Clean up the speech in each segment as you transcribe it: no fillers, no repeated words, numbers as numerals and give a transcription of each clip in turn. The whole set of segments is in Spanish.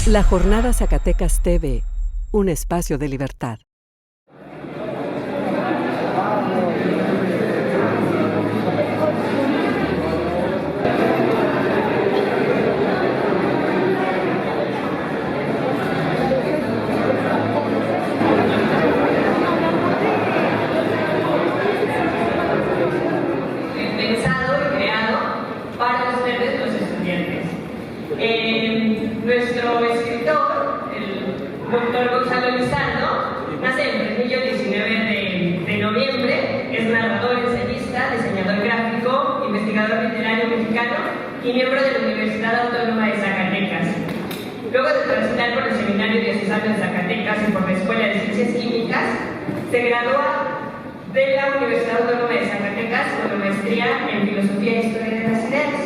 La Jornada Zacatecas TV, un espacio de libertad. Pensado y creado para ustedes los estudiantes. Nuestro escritor, el doctor Gonzalo Lizardo, nace en Fresnillo el 19 de noviembre, es narrador, ensayista, diseñador gráfico, investigador literario mexicano y miembro de la Universidad Autónoma de Zacatecas. Luego de transitar por el Seminario Diocesano de Zacatecas y por la Escuela de Ciencias Químicas, se gradúa de la Universidad Autónoma de Zacatecas con la maestría en Filosofía e Historia de las Ideas.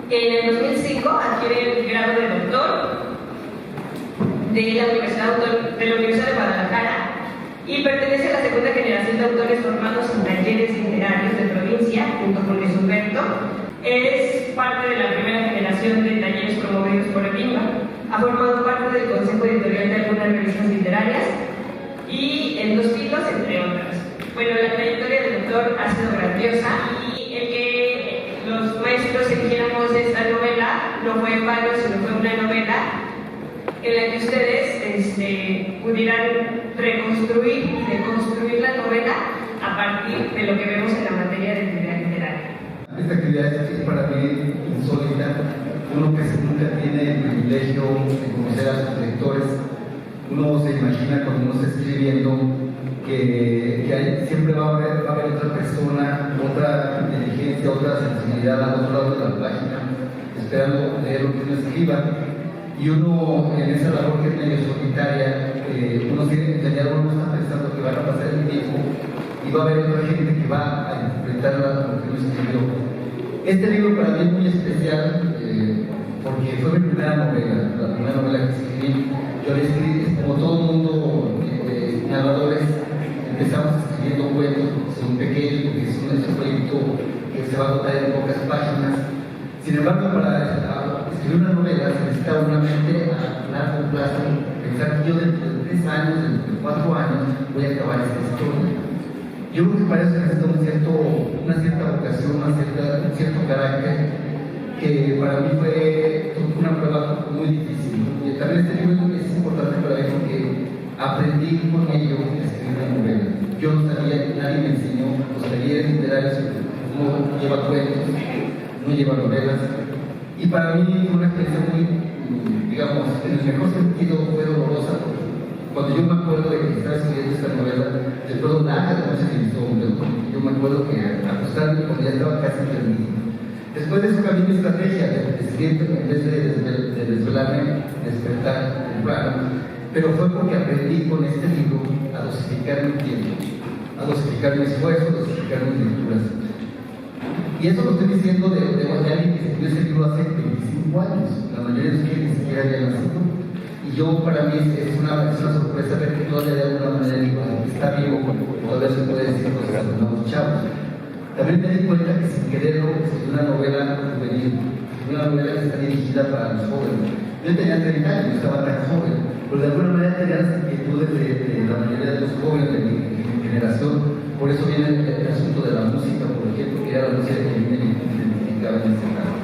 En el 2005 adquiere el grado de doctor de la Universidad de Guadalajara y pertenece a la segunda generación de autores formados en talleres literarios de provincia, junto con Luis Humberto. Es parte de la primera generación de talleres promovidos por el INBA. Ha formado parte del consejo editorial de algunas revistas literarias y en Dos Filos, entre otras. Bueno, la trayectoria del doctor ha sido grandiosa y el que los maestros eligiéramos esta novela no fue en vano, sino fue una novela en la que ustedes pudieran reconstruir y deconstruir la novela a partir de lo que vemos en la materia de actividad literaria. Esta actividad es para mí insólita. Uno que nunca tiene el privilegio de conocer a sus lectores, uno se imagina cuando uno está escribiendo que siempre va a haber otra persona, otra inteligencia, otra sensibilidad al otro lado de la página, esperando leer lo que uno escriba. Y uno, en esa labor que es medio solitaria, uno tiene que entender, uno está pensando que van a pasar el tiempo y va a haber otra gente que va a interpretar lo que uno escribió. Este libro para mí es muy especial porque fue mi primera novela, la primera novela que escribí. Yo la escribí, como todo el mundo, narradores, empezamos escribiendo cuentos, son pequeños, porque es un proyecto que se va a agotar en pocas páginas. Sin embargo, para escribir una novela se necesita una mente a largo plazo, pensar que yo dentro de 3 años, dentro de 4 años, voy a acabar esta historia. Yo creo que para eso necesita una cierta vocación, un cierto carácter, que para mí fue una prueba muy difícil. Y también este libro es importante para mí porque aprendí con ello a escribir una novela. Yo no sabía, nadie me enseñó, los talleres literarios no lleva cuentos, no lleva novelas. Y para mí fue una experiencia muy, digamos, en el mejor sentido fue dolorosa. Cuando yo me acuerdo de que estaba escribiendo esta novela, después de una noche que hizo yo me acuerdo que acostarme cuando ya estaba casi terminado. Después de eso cambié mi estrategia de escribir, en vez de desvelarme, despertar temprano, pero fue porque aprendí con este libro a dosificar mi tiempo, a dosificar mi esfuerzo, a dosificar mis lecturas. Y eso lo estoy diciendo de alguien que escribió ese libro hace 25 años, la mayoría de ustedes ni siquiera había nacido. Y yo, para mí, es una sorpresa ver que todavía de alguna manera el libro está vivo, todavía se puede decir cosas a los chavos. También me di cuenta que sin quererlo es una novela juvenil, una novela que está dirigida para los jóvenes. Yo tenía 30 años, no estaba tan joven, pero de alguna manera tenía las inquietudes de la mayoría de los jóvenes de mi generación. Por eso viene el asunto de la música, por ejemplo, que era la música que me identificaba en este caso.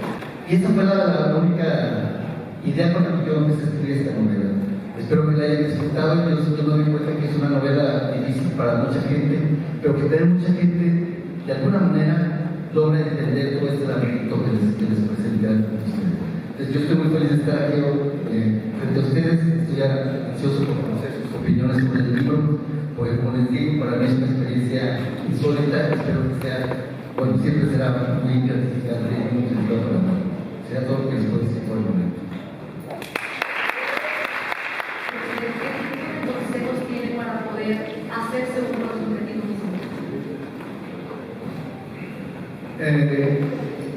Y esa fue la única idea con la que yo empecé a escribir esta novela. Espero que la hayan disfrutado. Yo me doy cuenta que es una novela difícil para mucha gente, pero que también mucha gente de alguna manera logra entender todo este laberinto que les presenté a ustedes. Entonces, yo estoy muy feliz de estar aquí frente a ustedes. Estoy ansioso por conocer sus opiniones sobre el libro, porque, como les digo, para mí es una experiencia insólita. Espero que sea, bueno, siempre será muy gratificante y muy gratificante para mí. Será todo lo que les puedo decir por el momento. ¿Qué consejos tiene para poder hacerse uno de sus objetivos mismos?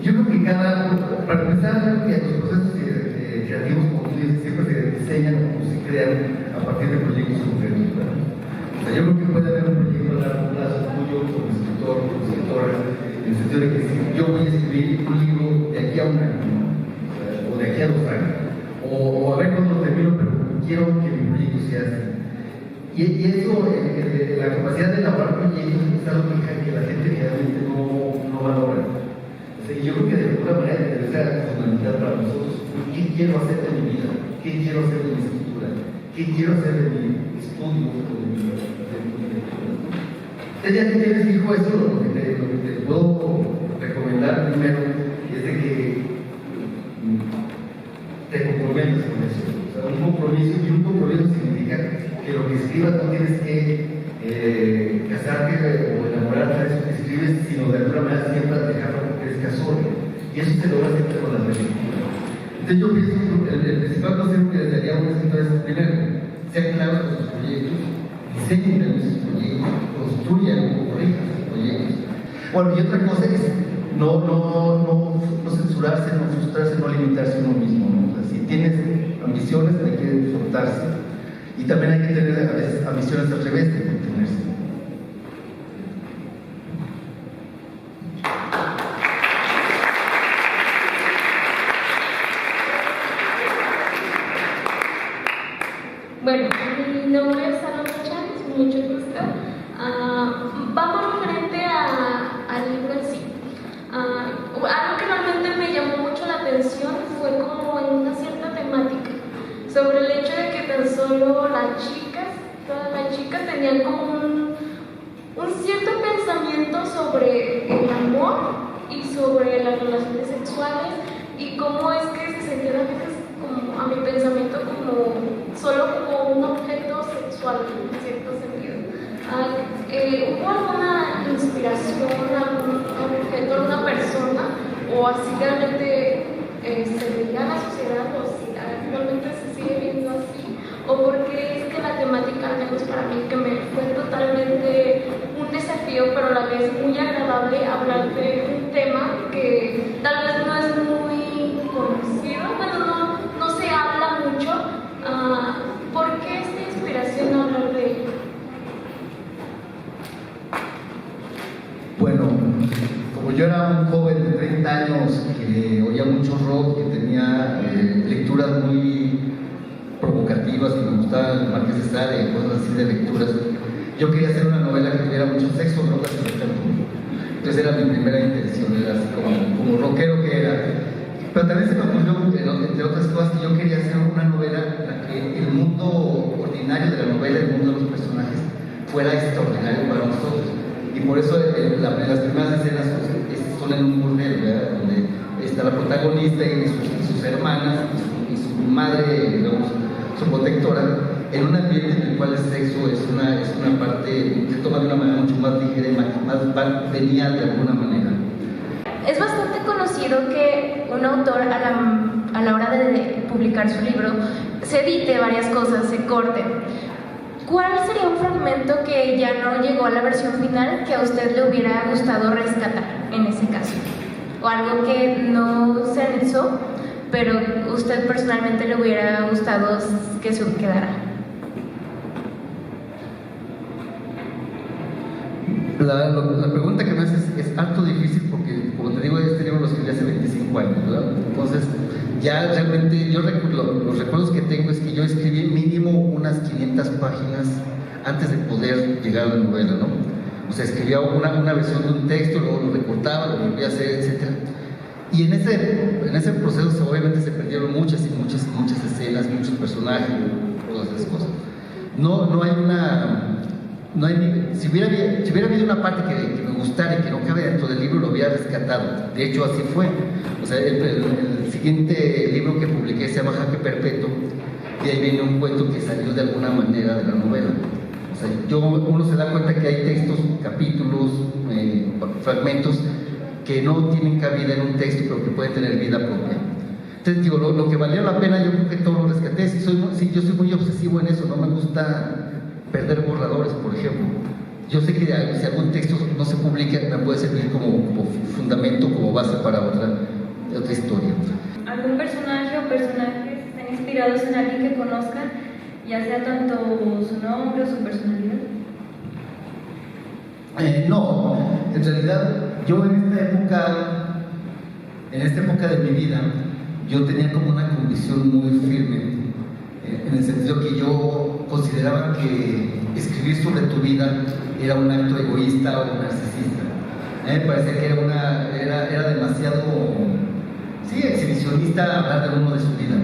Yo creo que para empezar, que los procesos creativos como tú dices, siempre se diseñan o se crean a partir de proyectos concretos. O sea, yo creo que puede haber un proyecto a largo plazo tuyo como escritor, como escritora, en el sentido de que si yo voy a escribir un libro de aquí a un año, o de aquí a 2 años, o o a ver cuándo termino, pero quiero que mi proyecto sea así. Y eso, la capacidad de elaborar proyectos es algo que la gente realmente no valora. O sea, yo creo que de alguna manera debe ser fundamental para nosotros. ¿Qué quiero hacer de mi vida? ¿Qué quiero hacer de mi escritura? ¿Qué quiero hacer de mi estudio? De mi lectura? Entonces, ya que tienes fijo eso, lo que te puedo recomendar primero es de que te comprometas con eso. O sea, un compromiso significa que lo que escribas no tienes que casarte o enamorarte de eso que escribes, sino de alguna manera siempre dejarlo que crezca solo. Y eso se logra siempre con la relectura. Entonces yo pienso que el principal consejo que les daría a un escritor es, primero, sean claros con sus proyectos, diseñen sus proyectos, construyan o corrijan sus proyectos. Bueno, y otra cosa es no censurarse, no frustrarse, no limitarse a uno mismo, ¿no? O sea, si tienes ambiciones hay que soltarse. Y también hay que tener a veces ambiciones al revés de contenerse. Bueno, mi nombre es Salomé Chávez, mucho gusto. Vamos referente al libro en sí. Algo que realmente me llamó mucho la atención fue como en una cierta temática sobre el hecho de que tan solo todas las chicas tenían como un cierto pensamiento sobre el amor y sobre las relaciones sexuales y cómo es que se sentían a veces, como a mi pensamiento, solo como un objeto sexual en cierto sentido. ¿Hubo alguna inspiración, algún objeto, alguna persona, o así realmente se veía la sociedad, o si realmente se sigue viendo así, o porque es que la temática, al menos para mí, que me fue totalmente un desafío, pero a la vez muy agradable hablar de un tema que tal vez no es muy conocido, bueno, no se habla mucho. ¿Por qué esta inspiración a hablar de ello? Bueno, como yo era un joven de 30 años que oía mucho rock, que tenía lecturas muy provocativas, que me gustaban el Marqués de Sade y cosas así de lecturas, yo quería hacer una novela que tuviera mucho sexo, drogas y literatura. Entonces era mi primera intención, era así como rockero que era. Pero también se me ocurrió, entre otras cosas, que yo quería hacer una novela en la que el mundo ordinario de la novela, el mundo de los personajes, fuera extraordinario para nosotros. Y por eso las primeras escenas son en un burdel, ¿verdad? Donde está la protagonista y sus hermanas y su madre, digamos, su protectora, en un ambiente en el cual el sexo es una parte que se toma de una manera mucho más ligera y más venial de alguna manera. Es bastante conocido que un autor a la hora de publicar su libro se edite varias cosas, se corte. ¿Cuál sería un fragmento que ya no llegó a la versión final que a usted le hubiera gustado rescatar en ese caso? O algo que no se anexó, pero usted personalmente le hubiera gustado que se quedara. La pregunta que me haces es harto difícil porque, como te digo, este libro lo escribí hace 25 años, ¿verdad? Entonces, ya realmente, los recuerdos que tengo es que yo escribí mínimo unas 500 páginas antes de poder llegar a la novela, ¿no? O sea, escribía una versión de un texto, luego lo recortaba, lo volvía a hacer, etc. Y en ese proceso obviamente se perdieron muchas escenas, muchos personajes, todas esas cosas. Si hubiera habido una parte que me gustara y que no cabe dentro del libro, lo hubiera rescatado. De hecho, así fue. O sea, el siguiente libro que publiqué se llama Jaque Perpetuo, y ahí viene un cuento que salió de alguna manera de la novela. O sea, uno se da cuenta que hay textos, capítulos, fragmentos que no tienen cabida en un texto, pero que pueden tener vida propia. Entonces, digo, lo que valió la pena, yo creo que todo lo rescaté. Yo soy muy obsesivo en eso, no me gusta perder borradores, por ejemplo. Yo sé que si algún texto no se publica, me puede servir como fundamento, como base para otra historia. ¿Algún personaje o personajes están inspirados en alguien que conozcan, ya sea tanto su nombre o su personalidad? No, en realidad yo en esta época de mi vida, yo tenía como una convicción muy firme, en el sentido que yo consideraba que escribir sobre tu vida era un acto egoísta o narcisista. A mí me parecía que era demasiado, sí, exhibicionista hablar de uno de su vida.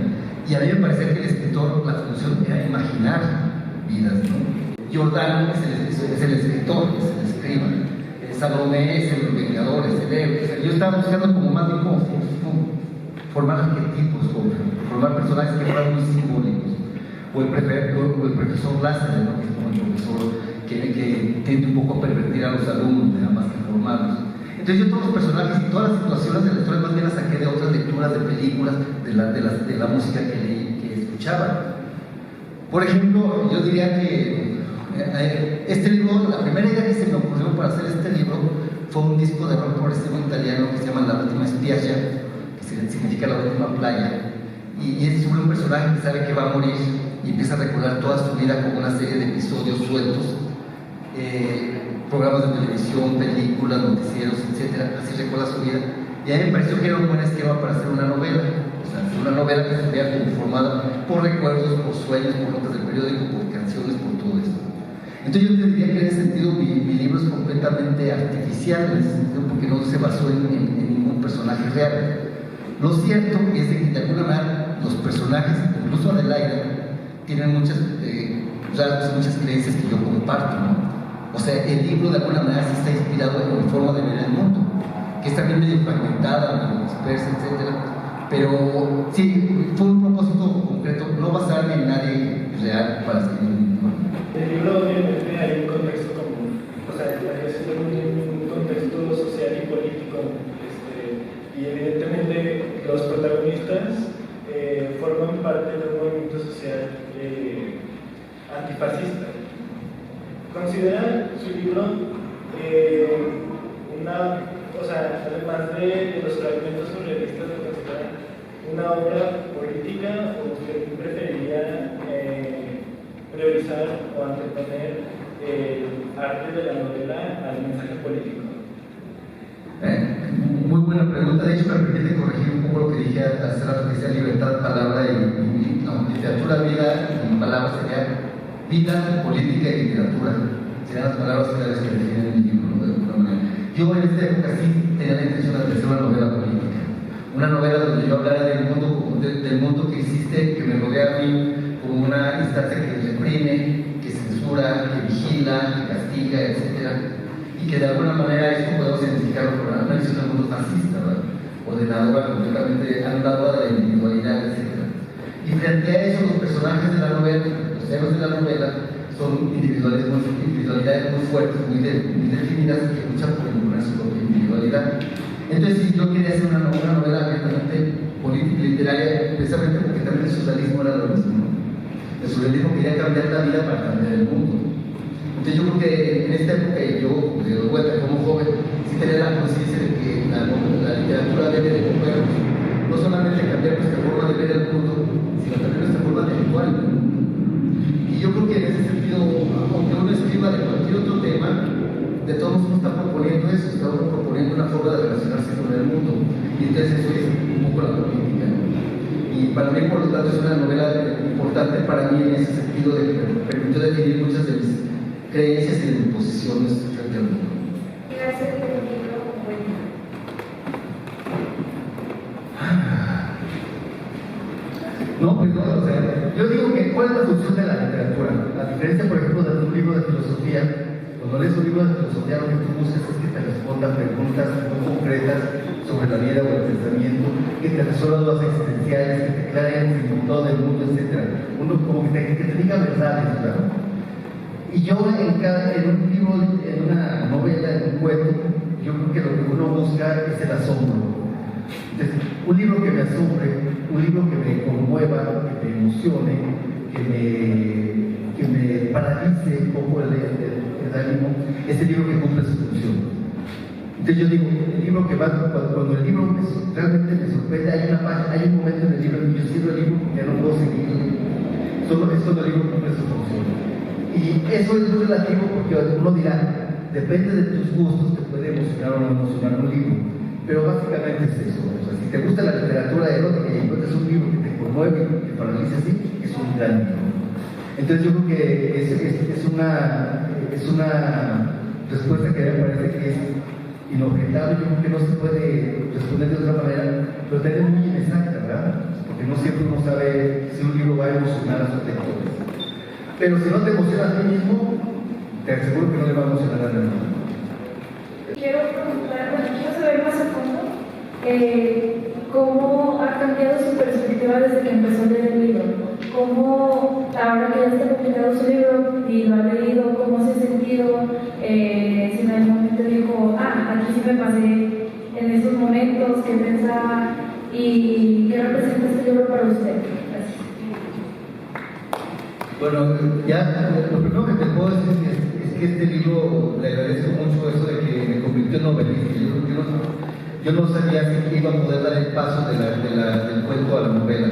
Y a mí me parecía que el escritor, la función era imaginar vidas, ¿no? Giordano es el escritor, es el escriba. Salomé es el vengador, es el héroe. O sea, yo estaba buscando como más bien como formar arquetipos, formar personajes que fueran muy simbólicos. O el profesor Lázaro, ¿no? Que es como el profesor que tiende un poco a pervertir a los alumnos, nada más que formarlos. Entonces yo todos los personajes y todas las situaciones de la historia más bien las saqué de otras lecturas de películas, de la música que leí, que escuchaba. Por ejemplo, yo diría que este libro, la primera idea que se me ocurrió para hacer este libro fue un disco de rock progresivo italiano que se llama La Última Spiaggia, que significa la última playa, y es sobre un personaje que sabe que va a morir y empieza a recordar toda su vida como una serie de episodios sueltos, programas de televisión, películas, noticieros, etc. Así recuerda su vida, y a mí me pareció que era un buen esquema para hacer una novela, o sea, hacer una novela que se vea conformada por recuerdos, por sueños, por notas del periódico, por canciones, por todo esto. Entonces yo te diría que en ese sentido mi libro es completamente artificial, en ese sentido, porque no se basó en ningún personaje real. Lo cierto es que de alguna manera los personajes, incluso Adelaida, tienen muchas creencias que yo comparto, ¿no? O sea, el libro de alguna manera sí está inspirado en mi forma de ver el mundo, que es también medio fragmentada, medio dispersa, etc. Pero sí, fue un propósito concreto, no basarme en nadie real para escribir un libro. El libro obviamente hay un contexto común, o sea, es un contexto social y político, y evidentemente los protagonistas forman parte de un movimiento social antifascista. Considera su libro además de los fragmentos surrealistas, lo considera una obra política, o usted preferiría priorizar o anteponer el arte de la novela al mensaje político? Muy buena pregunta. De hecho, me permite corregir un poco lo que dije hace rato, que decía libertad, palabra y literatura, vida y palabra sería vida, política y literatura. Serían las palabras claves que definen el libro, ¿no? De alguna manera. Yo en esta época sí tenía la intención de hacer una novela política. Una novela donde yo hablara del mundo que existe, que me rodea a mí, como una instancia que reprime, que censura, que vigila, que castiga, etc. Y que de alguna manera esto podemos identificarlo con una visión del mundo fascista, ¿verdad? Ordenadora, completamente anulada de la individualidad, etc. Y frente a eso, los personajes de la novela, los héroes de la novela, son individualidades muy fuertes, muy definidas, que luchan por imponer su propia individualidad. Entonces, si yo quería hacer una novela abiertamente política y literaria, precisamente porque también el socialismo era lo mismo, ¿no? El socialismo quería cambiar la vida para cambiar el mundo. Entonces yo creo que en esta época, yo de vuelta como joven, sí tenía la conciencia de que la literatura debe de movernos, no solamente cambiar nuestra forma de ver el mundo, sino también nuestra forma de actuar en el mundo. Y yo creo que en ese sentido, aunque uno escriba de cualquier otro tema, de todos modos está proponiendo eso, está proponiendo una forma de relacionarse con el mundo. Y entonces eso es un poco la política. Y para mí, por lo tanto, es una novela importante para mí en ese sentido de que me permitió definir muchas de mis creencias y de posiciones frente al mundo. Gracias por el libro, bueno. No, pues no, o sea, yo digo que ¿cuál es la función de la literatura? La diferencia, por ejemplo, de un libro de filosofía, cuando lees un libro de filosofía, lo que tú buscas es que te responda preguntas muy concretas sobre la vida o el pensamiento, que te resuelva dudas existenciales, que te aclaren el significado del mundo, etc. Uno como que te diga verdades, ¿verdad? Y yo en un libro, en una novela, en un cuento, yo creo que lo que uno busca es el asombro. Entonces, un libro que me asombre, un libro que me conmueva, que me emocione, que me paralice un poco el ánimo, es el libro que cumple su función. Entonces yo digo, el libro que va, cuando el libro realmente me sorprende, hay un momento en el libro en que yo cierro el libro porque ya no puedo seguir. Solo es cuando el libro cumple su función. Y eso es muy relativo porque uno dirá, depende de tus gustos, te puede emocionar o no emocionar un libro. Pero básicamente es eso. O sea, si te gusta la literatura erótica, y encuentres un libro que te conmueve, que para lo dice así, es un gran libro. Entonces yo creo que es una respuesta que me parece que es inobjetable. Yo creo que no se puede responder de otra manera, pero también es muy inexacta, ¿verdad? Porque no siempre uno sabe si un libro va a emocionar a sus lectores. Pero si no te emociona a ti mismo, te aseguro que no le va a emocionar a nadie. Quiero preguntar, bueno, quiero saber más a fondo cómo ha cambiado su perspectiva desde que empezó a leer el libro. Cómo, ahora que ya está publicado su libro y lo ha leído, cómo se ha sentido, si en algún momento dijo, aquí sí me pasé en esos momentos, qué pensaba y qué representa este libro para usted. Gracias. Bueno, ya lo primero que te puedo decir es que este libro le agradezco mucho eso de que me convirtió en novelista. Yo no sabía si iba a poder dar el paso del cuento a la novela.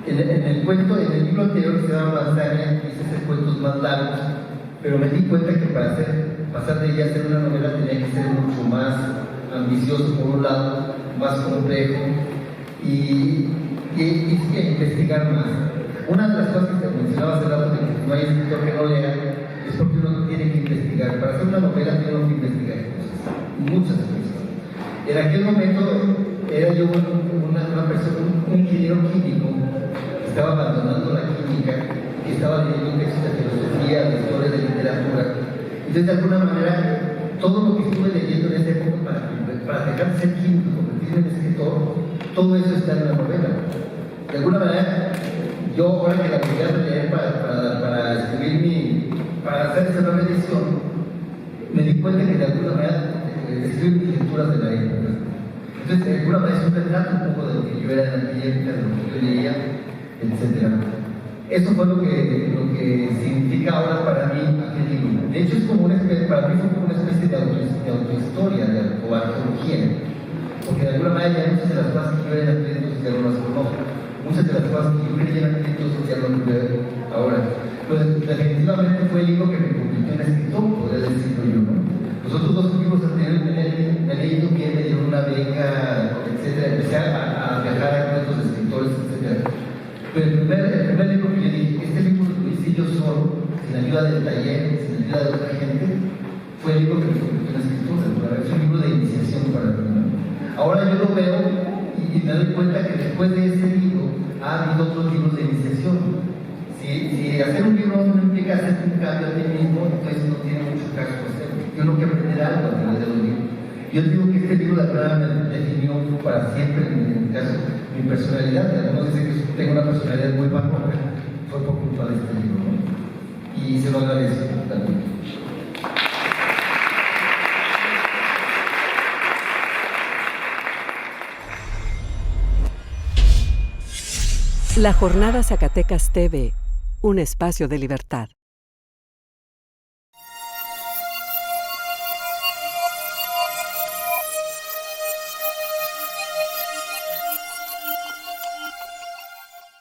En el libro anterior que se llama Manzania, quise hacer cuentos más largos, pero me di cuenta que para pasar de ella a hacer una novela tenía que ser mucho más ambicioso por un lado, más complejo y investigar más. Una de las cosas que te mencionaba hace rato de que no hay escritor que no lea es porque uno tiene que investigar. Para hacer una novela tiene uno que investigar cosas, muchas cosas. En aquel momento era yo una persona, un ingeniero químico que estaba abandonando la química, que estaba leyendo textos de filosofía, de historia, de literatura. Entonces, de alguna manera, todo lo que estuve leyendo en esa época para dejar de ser químico, convertirme en escritor, todo eso está en la novela. De alguna manera, yo ahora que la voy a leer para escribir para hacer esa nueva edición, me di cuenta que de alguna manera escribir mis lecturas de la época. Entonces, de alguna manera es un retrato un poco de lo que yo era en aquella época, de lo que yo leía, etc. Eso fue lo que significa ahora para mí aquel libro. De hecho, es como para mí fue como una especie de autohistoria, de arqueología, porque de alguna manera ya muchas de las cosas que yo era aprendiendo ya no las conozco. Muchas de las cosas que yo creía en aquel entonces ya no las veo ahora. Pues definitivamente fue el libro que me convirtió en escritor, podría decirlo yo, ¿no? Los otros dos libros anteriores me he leído bien, me dieron una beca, etc. Empecé a viajar a otros escritores, etc. Pero el primer libro que yo dije, este libro lo hice yo solo, sin ayuda del taller, sin ayuda de otra gente, fue el libro que me convirtió en escritor. Es un libro de iniciación para mí, ¿no? Ahora yo lo veo y me doy cuenta que después de ese libro ha habido otros libros de iniciación. Si hacer un libro no implica hacer un cambio a ti mismo, entonces no tiene mucho caso hacerlo. Yo no quiero aprender algo a través de los libros. Yo digo que este libro de verdad me definió para siempre, en mi caso, mi personalidad. Algunos dicen que tengo una personalidad muy barroca, fue por culpa de este libro, ¿no? Y se lo agradezco también. La Jornada Zacatecas TV, un espacio de libertad.